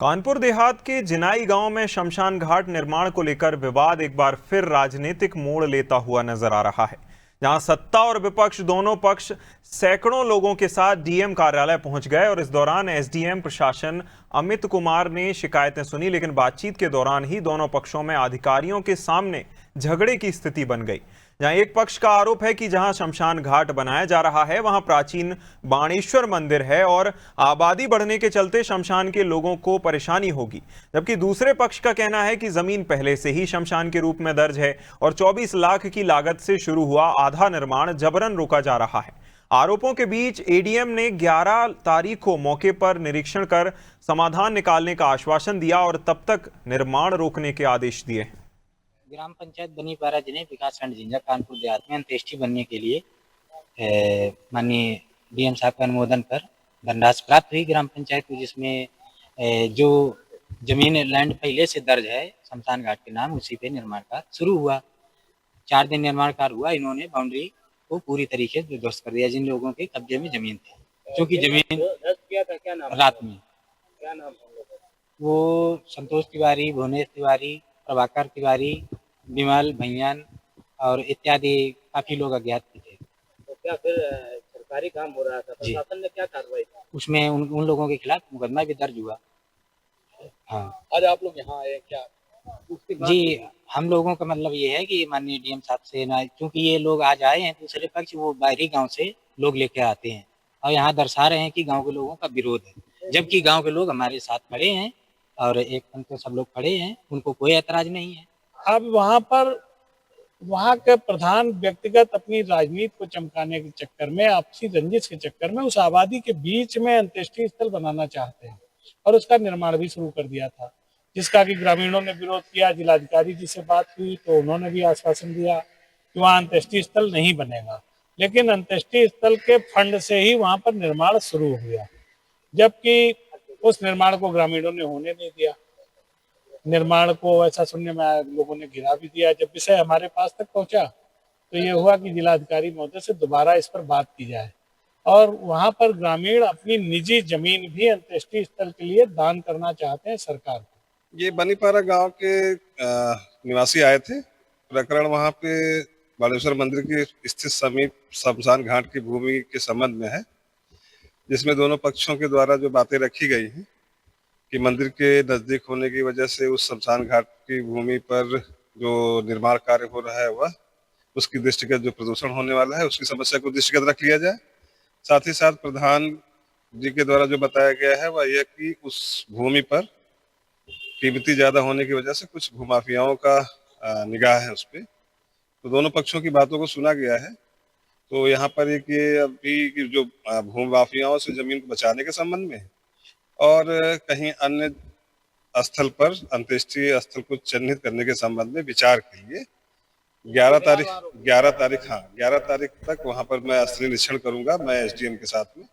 कानपुर देहात के जिनाई गांव में शमशान घाट निर्माण को लेकर विवाद एक बार फिर राजनीतिक मोड़ लेता हुआ नजर आ रहा है। जहां सत्ता और विपक्ष दोनों पक्ष सैकड़ों लोगों के साथ डीएम कार्यालय पहुंच गए और इस दौरान एसडीएम प्रशासन अमित कुमार ने शिकायतें सुनी, लेकिन बातचीत के दौरान ही दोनों पक्षों में अधिकारियों के सामने झगड़े की स्थिति बन गई। जहां एक पक्ष का आरोप है कि जहां शमशान घाट बनाया जा रहा है वहां प्राचीन बाणेश्वर मंदिर है और आबादी बढ़ने के चलते शमशान के लोगों को परेशानी होगी, जबकि दूसरे पक्ष का कहना है कि जमीन पहले से ही शमशान के रूप में दर्ज है और 24 लाख की लागत से शुरू हुआ आधा निर्माण जबरन रोका जा रहा है। आरोपों के बीच एडीएम ने 11 तारीख को मौके पर निरीक्षण कर समाधान निकालने का आश्वासन दिया और तब तक निर्माण रोकने के आदेश दिए हैं। ग्राम पंचायत बनीपारा जिले विकासखंड झिंझा कानपुर देहात में अंत्येष्टि बनने के लिए माननीय डीएम साहब के अनुमोदन पर धनराशि प्राप्त हुई ग्राम पंचायत को, जिसमें जो जमीन लैंड पहले से दर्ज है शमशान घाट के नाम, उसी पे निर्माण कार्य शुरू हुआ। 4 दिन निर्माण कार्य हुआ। इन्होंने बाउंड्री को पूरी तरीके से ध्वस्त कर दिया। जिन लोगों के कब्जे में जमीन थी, क्योंकि जमीन रात में, क्या नाम वो संतोष तिवारी, भुवनेश तिवारी, प्रभाकर तिवारी, विमल भैयन और इत्यादि काफी लोग अज्ञात थे। तो क्या फिर सरकारी काम हो रहा था, प्रशासन ने क्या कार्रवाई की? उसमें उन लोगों के खिलाफ मुकदमा भी दर्ज हुआ। हाँ, आज आप लोग यहाँ आए क्या? जी, हम लोगों का मतलब ये है कि माननीय डीएम साहब से ना, क्योंकि ये लोग आज आए हैं, दूसरे पक्ष वो बाहरी गांव से लोग लेके आते हैं और यहाँ दर्शा रहे हैं कि गांव के लोगों का विरोध है, जबकि गांव के लोग हमारे साथ खड़े हैं और एक पंथ पे सब लोग खड़े हैं, उनको कोई ऐतराज नहीं है। अब वहाँ के प्रधान व्यक्तिगत अपनी राजनीति को चमकाने के चक्कर में, आपसी रंजिश के चक्कर में उस आबादी के बीच में अंत्येष्टि स्थल बनाना चाहते हैं और उसका निर्माण भी शुरू कर दिया था, जिसका कि ग्रामीणों ने विरोध किया। जिलाधिकारी जी से बात हुई तो उन्होंने भी आश्वासन दिया कि वहाँ अंत्येष्टि स्थल नहीं बनेगा, लेकिन अंत्येष्टि स्थल के फंड से ही वहाँ पर निर्माण शुरू हुआ, जबकि उस निर्माण को ग्रामीणों ने होने नहीं दिया। निर्माण को ऐसा सुनने में लोगों ने गिरा भी दिया। जब विषय हमारे पास तक पहुंचा तो ये हुआ कि जिलाधिकारी महोदय से दोबारा इस पर बात की जाए और वहां पर ग्रामीण अपनी निजी जमीन भी अंत्येष्टि स्थल के लिए दान करना चाहते हैं सरकार को। ये बनीपारा गांव के निवासी आए थे। प्रकरण वहां पे बाणेश्वर मंदिर के स्थित समीप शमशान घाट की भूमि के संबंध में है, जिसमें दोनों पक्षों के द्वारा जो बातें रखी गई हैं कि मंदिर के नजदीक होने की वजह से उस शमशान घाट की भूमि पर जो निर्माण कार्य हो रहा है वह उसकी दृष्टिगत जो प्रदूषण होने वाला है उसकी समस्या को दृष्टिगत रख लिया जाए। साथ ही साथ प्रधान जी के द्वारा जो बताया गया है वह यह कि उस भूमि पर कीमती ज्यादा होने की वजह से कुछ भूमाफियाओं का निगाह है उस पर। तो दोनों पक्षों की बातों को सुना गया है। तो यहाँ पर एक ये अभी जो भूमाफियाओं से जमीन को बचाने के संबंध में और कहीं अन्य स्थल पर अंत्येष्टि स्थल को चिन्हित करने के संबंध में विचार के लिए 11 तारीख तक वहां पर मैं स्थलीय निरीक्षण करूंगा, मैं एसडीएम के साथ में।